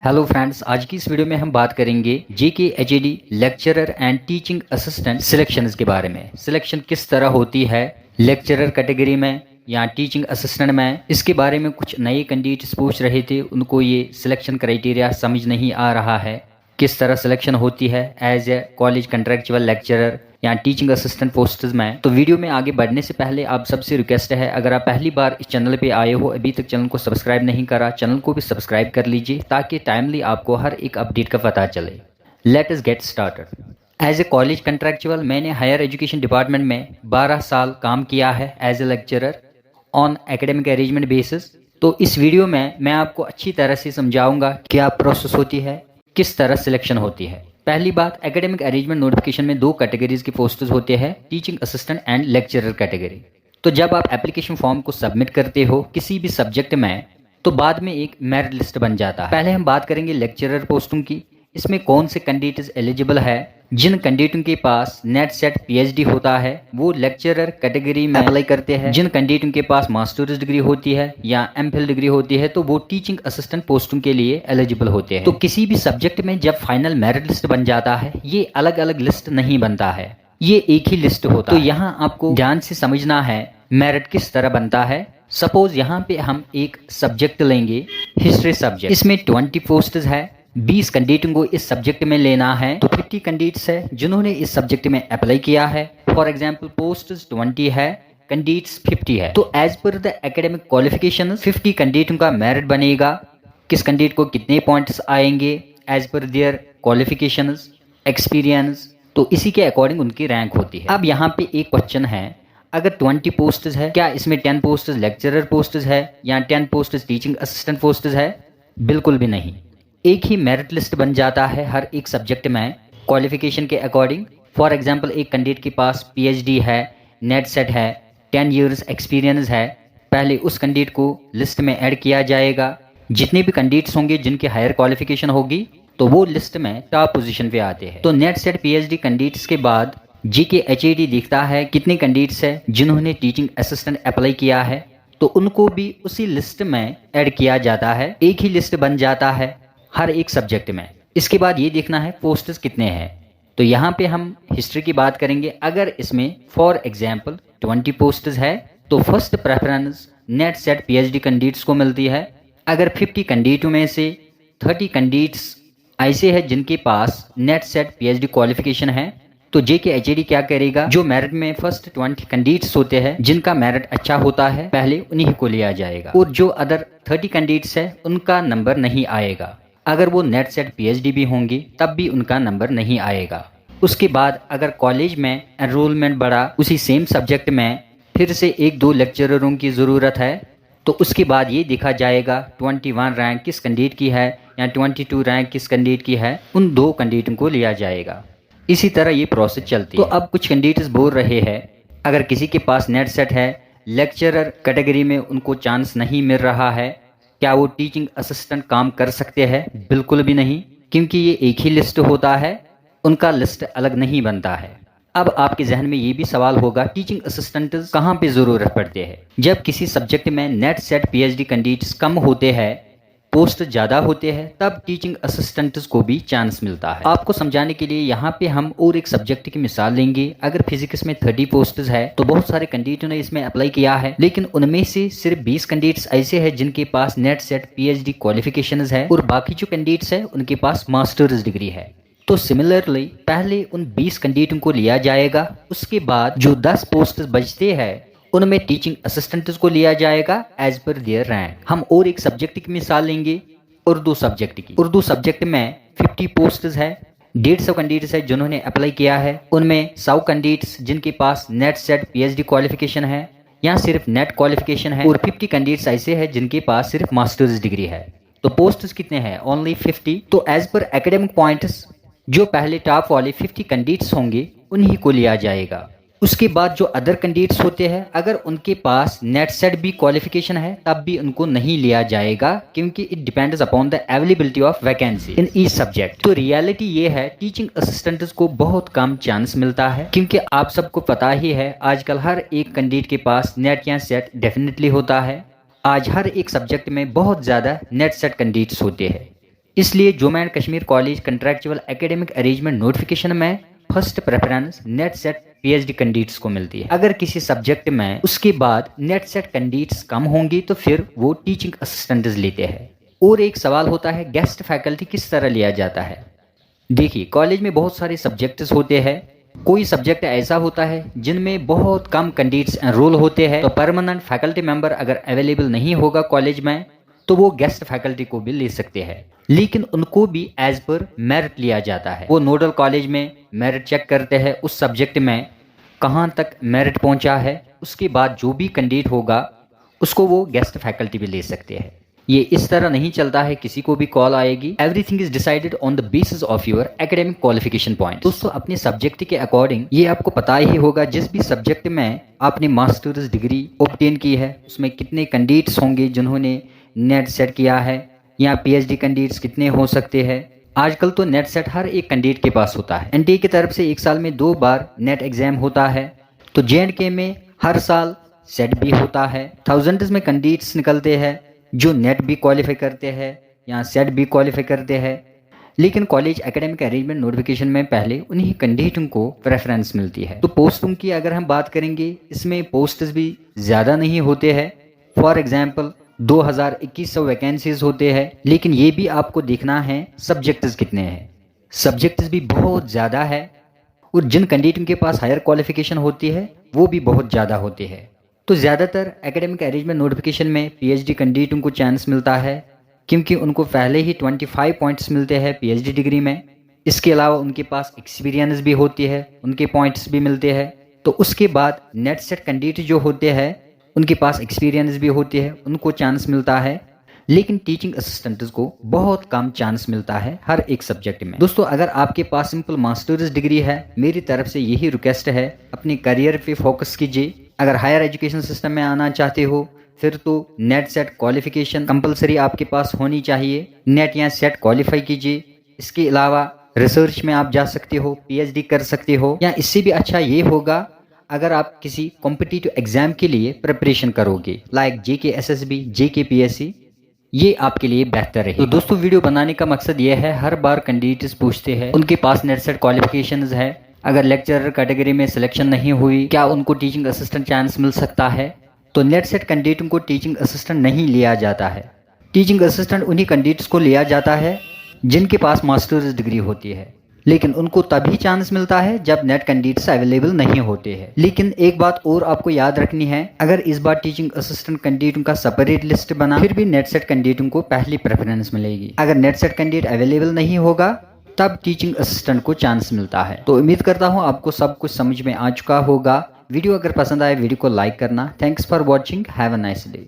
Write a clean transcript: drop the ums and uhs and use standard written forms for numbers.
Hello friends, आज की इस वीडियो में हम बात करेंगे JK HED lecturer and teaching assistant selections के बारे में। सिलेक्शन किस तरह होती है लेक्चरर कैटेगरी में या टीचिंग असिस्टेंट में, इसके बारे में कुछ नए कैंडिडेट्स पूछ रहे थे। उनको ये सिलेक्शन क्राइटेरिया समझ नहीं आ रहा है, किस तरह सिलेक्शन होती है as a college contractual lecturer या टीचिंग असिस्टेंट पोस्ट्स में। तो वीडियो में आगे बढ़ने से पहले आप सबसे रिक्वेस्ट है, अगर आप पहली बार इस चैनल पे आए हो, अभी तक चैनल को सब्सक्राइब नहीं करा, चैनल को भी सब्सक्राइब कर लीजिए ताकि टाइमली आपको हर एक अपडेट का पता चले। Let us get started. As a college contractual मैंने हायर एजुकेशन डिपार्टमेंट में 12 साल काम किया है as a lecturer on academic arrangement basis. तो इस वीडियो में मैं आपको अच्छी तरह से समझाऊंगा क्या प्रोसेस होती है, किस तरह सिलेक्शन होती है। पहली बात, एकेडमिक अरेंजमेंट नोटिफिकेशन में 2 कैटेगरीज के पोस्ट्स होते हैं, teaching assistant and lecturer category. तो जब आप एप्लीकेशन फॉर्म को सबमिट करते हो किसी भी सब्जेक्ट में, तो बाद में एक मेरिट लिस्ट बन जाता है। पहले हम बात करेंगे लेक्चरर पोस्टों की। इसमें कौन से कैंडिडेट्स एलिजिबल है। जिन कैंडिडेटों के पास नेट सेट पीएचडी होता है वो लेक्चरर कैटेगरी में अप्लाई करते हैं। जिन कैंडिडेटों के पास मास्टर्स डिग्री होती है या एमफिल डिग्री होती है तो वो टीचिंग असिस्टेंट पोस्टों के लिए एलिजिबल होते हैं। तो किसी भी सब्जेक्ट में जब फाइनल मेरिट लिस्ट बन जाता है, ये अलग अलग लिस्ट नहीं बनता है, ये एक ही लिस्ट होता है। तो यहाँ आपको ध्यान से समझना है मेरिट किस तरह बनता है। सपोज यहाँ पे हम एक सब्जेक्ट लेंगे, हिस्ट्री सब्जेक्ट। इसमें 20 पोस्ट है, 20 कैंडिडेटों को इस सब्जेक्ट में लेना है, तो 50 कैंडिडेट्स है जिन्होंने इस सब्जेक्ट में अप्लाई किया है। फॉर एग्जांपल पोस्ट 20 है, कैंडिडेट्स 50 है। तो as per the academic qualification 50 कैंडिडेटों का मेरिट बनेगा। किस कैंडिडेट को कितने पॉइंट्स आएंगे as per there qualifications, experience, तो इसी के अकॉर्डिंग उनकी रैंक होती है। अब यहाँ पे एक क्वेश्चन है, अगर 20 पोस्ट है, क्या इसमें 10 पोस्ट लेक्चरर पोस्ट है या 10 पोस्ट टीचिंग असिस्टेंट पोस्ट है? बिल्कुल भी नहीं। एक ही मेरिट लिस्ट बन जाता है हर एक सब्जेक्ट में क्वालिफिकेशन के अकॉर्डिंग। फॉर एग्जांपल एक कैंडिडेट के पास पीएचडी है, नेट सेट है, 10 इयर्स एक्सपीरियंस है, पहले उस कैंडिडेट को लिस्ट में ऐड किया जाएगा। जितने भी कैंडिडेट्स होंगे जिनकी हायर क्वालिफिकेशन होगी तो वो लिस्ट में टॉप पोजीशन पे आते हैं। तो नेट सेट पीएचडी कैंडिडेट्स के बाद जीके एचईडी दिखता है कितने कैंडिडेट्स है जिन्होंने टीचिंग असिस्टेंट अप्लाई किया है, तो उनको भी उसी लिस्ट में ऐड किया जाता है। एक ही लिस्ट बन जाता है हर एक सब्जेक्ट में। इसके बाद ये देखना है पोस्ट्स कितने हैं। तो यहाँ पे हम हिस्ट्री की बात करेंगे। अगर इसमें फॉर एग्जांपल 20 पोस्ट्स है तो first preference NET SET PhD candidates को मिलती है। अगर 50 कैंडिडेटों में से 30 कैंडिडेट्स ऐसे हैं जिनके पास नेट सेट पीएचडी क्वालिफिकेशन है, तो जेके एचईडी क्या करेगा, जो मेरिट में फर्स्ट 20 कैंडिडेट्स होते हैं जिनका मेरिट अच्छा होता है पहले उन्हीं को लिया जाएगा, और जो अदर 30 कैंडिडेट्स है उनका नंबर नहीं आएगा। अगर वो नेट सेट पीएचडी भी होंगी तब भी उनका नंबर नहीं आएगा। उसके बाद अगर कॉलेज में एनरोलमेंट बढ़ा उसी सेम सब्जेक्ट में, फिर से 1-2 लेक्चररों की ज़रूरत है, तो उसके बाद ये देखा जाएगा 21 रैंक किस कैंडिडेट की है या 22 रैंक किस कैंडिडेट की है, उन 2 कैंडिडेटों को लिया जाएगा। इसी तरह ये प्रोसेस चलती है। तो अब कुछ कैंडिडेट्स बोल रहे हैं अगर किसी के पास नेट सेट है, लेक्चरर कैटेगरी में उनको चांस नहीं मिल रहा है, क्या वो टीचिंग असिस्टेंट काम कर सकते हैं? बिल्कुल भी नहीं, क्योंकि ये एक ही लिस्ट होता है, उनका लिस्ट अलग नहीं बनता है। अब आपके जहन में ये भी सवाल होगा टीचिंग असिस्टेंट कहाँ पे ज़रूरत पड़ते हैं? जब किसी सब्जेक्ट में नेट सेट पीएचडी कैंडिडेट्स कम होते हैं, पोस्ट ज़्यादा होते हैं, तब टीचिंग असिस्टेंट्स को भी चांस मिलता है। आपको समझाने के लिए यहाँ पे हम और एक सब्जेक्ट की मिसाल लेंगे। अगर फिजिक्स में 30 पोस्ट है तो बहुत सारे कैंडिडेटों ने इसमें अप्लाई किया है, लेकिन उनमें से सिर्फ 20 कैंडिडेट्स ऐसे हैं जिनके पास नेट सेट पीएचडी क्वालिफिकेशन है, और बाकी जो कैंडिडेट्स है उनके पास मास्टर्स डिग्री है। तो सिमिलरली पहले उन 20 कैंडिडेटों को लिया जाएगा, उसके बाद जो 10 पोस्ट बचते हैं उनमें टीचिंग असिस्टेंट्स को लिया जाएगा एज पर देयर रैंक। हम और एक सब्जेक्ट की मिसाल लेंगे, उर्दू सब्जेक्ट की। उर्दू सब्जेक्ट में 50 पोस्ट्स है, 150 कैंडिडेट्स है जिन्होंने अप्लाई किया है, उनमें 100 कैंडिडेट्स जिनके पास नेट सेट पीएचडी क्वालिफिकेशन है या सिर्फ नेट क्वालिफिकेशन है, और 50 कैंडिडेट्स ऐसे हैं जिनके पास सिर्फ मास्टर्स डिग्री है। तो पोस्ट्स कितने हैं? ओनली 50। तो एज पर एकेडमिक पॉइंट्स जो पहले टॉप वाले 50 कैंडिडेट्स होंगे उन्हीं को लिया जाएगा। उसके बाद जो अदर कैंडिडेट्स होते हैं, अगर उनके पास नेट सेट भी क्वालिफिकेशन है तब भी उनको नहीं लिया जाएगा, क्योंकि it depends upon the availability of vacancy in each subject. तो रियलिटी ये है टीचिंग असिस्टेंट्स को बहुत कम चांस मिलता है, क्योंकि आप सबको पता ही है आजकल हर एक कैंडिडेट के पास नेट या सेट डेफिनेटली होता है। आज हर एक सब्जेक्ट में बहुत ज़्यादा नेट सेट कैंडिडेट्स होते हैं, इसलिए Jammu and Kashmir college contractual academic arrangement notification में first preference NET SET PhD candidates को मिलती है। अगर किसी सब्जेक्ट में उसके बाद नेट सेट कैंडिडेट्स कम होंगी तो फिर वो टीचिंग असिस्टेंट्स लेते हैं। और एक सवाल होता है गेस्ट फैकल्टी किस तरह लिया जाता है। देखिए, कॉलेज में बहुत सारे सब्जेक्ट्स होते हैं। कोई सब्जेक्ट ऐसा होता है जिनमें बहुत कम कैंडिडेट्स एनरोल होते हैं, तो परमानेंट फैकल्टी मेंबर अगर अवेलेबल नहीं होगा कॉलेज में तो वो गेस्ट फैकल्टी को भी ले सकते हैं, लेकिन उनको भी एज पर मेरिट लिया जाता है। वो नोडल कॉलेज में मेरिट चेक करते हैं, उस सब्जेक्ट में कहाँ तक मेरिट पहुंचा है, उसके बाद जो भी कैंडिडेट होगा उसको वो गेस्ट फैकल्टी भी ले सकते हैं। ये इस तरह नहीं चलता है किसी को भी कॉल आएगी। Everything is decided on the basis of your academic qualification point. दोस्तों, अपने सब्जेक्ट के अकॉर्डिंग ये आपको पता ही होगा जिस भी सब्जेक्ट में आपने मास्टर्स डिग्री ऑब्टेन की है उसमें कितने कैंडिडेट्स होंगे जिन्होंने नेट सेट किया है, या पीएचडी कैंडिडेट्स कितने हो सकते हैं। आजकल तो नेट सेट हर एक कैंडिडेट के पास होता है। एनटीए की तरफ से एक साल में 2 बार नेट एग्जाम होता है, तो जेएंडके में हर साल सेट भी होता है। थाउजेंड्स में कैंडिडेट्स निकलते हैं जो नेट भी क्वालिफाई करते हैं या सेट भी क्वालिफाई करते हैं, लेकिन कॉलेज एकेडमिक अरेंजमेंट नोटिफिकेशन में पहले उन्हीं कैंडिडेटों को प्रेफरेंस मिलती है। तो पोस्टों की अगर हम बात करेंगे, इसमें पोस्ट्स भी ज़्यादा नहीं होते हैं। फॉर एग्जाम्पल 2100 वैकेंसीज होते हैं, लेकिन ये भी आपको देखना है सब्जेक्ट्स कितने हैं। सब्जेक्ट्स भी बहुत ज़्यादा है और जिन कैंडिडेटों के पास हायर क्वालिफिकेशन होती है वो भी बहुत ज़्यादा होते हैं। तो ज़्यादातर एकेडमिक अरेंजमेंट नोटिफिकेशन में पीएचडी कैंडिडेटों को चांस मिलता है क्योंकि उनको पहले ही 25 पॉइंट्स मिलते हैं पीएचडी डिग्री में। इसके अलावा उनके पास एक्सपीरियंस भी होती है, उनके पॉइंट्स भी मिलते हैं। तो उसके बाद नेट सेट कैंडिडेट जो होते हैं उनके पास एक्सपीरियंस भी होती है, उनको चांस मिलता है, लेकिन टीचिंग असिस्टेंट्स को बहुत कम चांस मिलता है हर एक सब्जेक्ट में। दोस्तों, अगर आपके पास सिंपल मास्टर्स डिग्री है, मेरी तरफ से यही रिक्वेस्ट है, अपने करियर पे फोकस कीजिए। अगर हायर एजुकेशन सिस्टम में आना चाहते हो फिर तो नेट सेट क्वालिफिकेशन कंपलसरी आपके पास होनी चाहिए। नेट या सेट क्वालिफाई कीजिए। इसके अलावा रिसर्च में आप जा सकते हो, पीएचडी कर सकते हो, या इससे भी अच्छा ये होगा अगर आप किसी कॉम्पिटिटिव एग्जाम के लिए प्रिपरेशन करोगे, लाइक जेके एसएसबी, जेके पीएससी, ये आपके लिए बेहतर है। तो दोस्तों, वीडियो बनाने का मकसद ये है, हर बार कैंडिडेट्स पूछते हैं उनके पास नेट सेट क्वालिफिकेशंस है, अगर लेक्चरर कैटेगरी में सिलेक्शन नहीं हुई क्या उनको टीचिंग असिस्टेंट चांस मिल सकता है। तो नेट सेट कैंडिडेटों को टीचिंग असिस्टेंट नहीं लिया जाता है। टीचिंग असिस्टेंट उन्हीं कैंडिडेट्स को लिया जाता है जिनके पास मास्टर्स डिग्री होती है, लेकिन उनको तभी चांस मिलता है जब नेट कैंडिडेट्स अवेलेबल नहीं होते हैं। लेकिन एक बात और आपको याद रखनी है, अगर इस बार टीचिंग असिस्टेंट कैंडिडेटों का सेपरेट लिस्ट बना फिर भी नेट सेट कैंडिडेटों को पहली प्रेफरेंस मिलेगी। अगर नेट सेट कैंडिडेट अवेलेबल नहीं होगा तब टीचिंग असिस्टेंट को चांस मिलता है। तो उम्मीद करता हूँ आपको सब कुछ समझ में आ चुका होगा। वीडियो अगर पसंद आए वीडियो को लाइक करना। Thanks for watching, have a nice day.